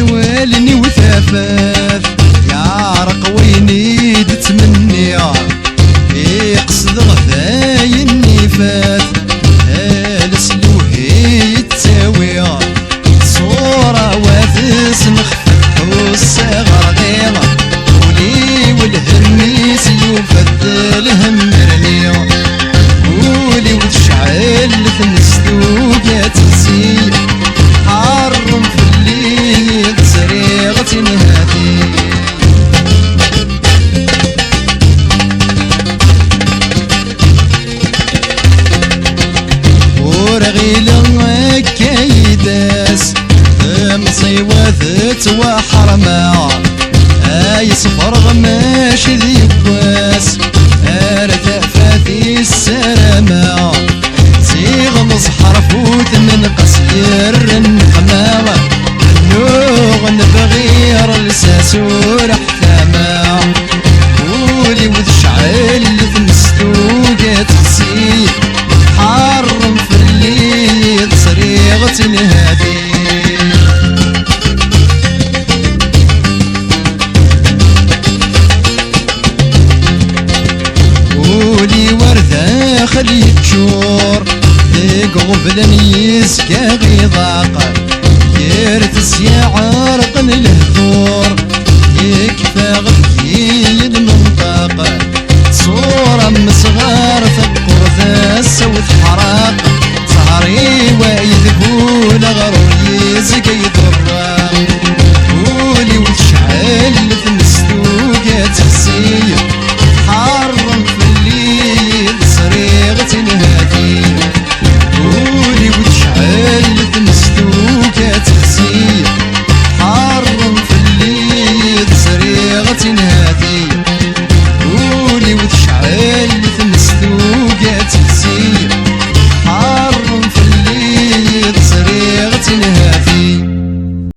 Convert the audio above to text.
والني وثافات يعرق وينيد تمني يقصد غذاي النفاث هالس لوهي يتساوي صورة واثس نخفف والصغر غيرة قولي والهميس يفضل همرني قولي وتشعل ثنستوقات تسيل حرم في الليل سريغة هادي ورغيل كيداس مصيوات وحرمة اي صفر غماش ذي كواس ارثى فاتي السلامة صيغ مصحر فوت من قصير النقمة نوغ نبغير الساسور حثامة قولي وتشعل ثمستوقات تسيل حرم في الليل صريغة هادي قولي وردة خلي تشور ذيق غفلا يسكى غيضاق يرتس يعرق الهثور يكفى غفي المنطقة صورة مصغار ثقر ثاس وثحراق صهري ويذبول غرور يزق يضرق قولي وتشعل ثمستوقات تسيل حرم في الليل صريغة هادي قولي وتشعل ثمستوقات تسيل حرم في الليل صريغة هادي قولي وتشعل ثمستوقات تسيل حرم في الليل صريغة هادي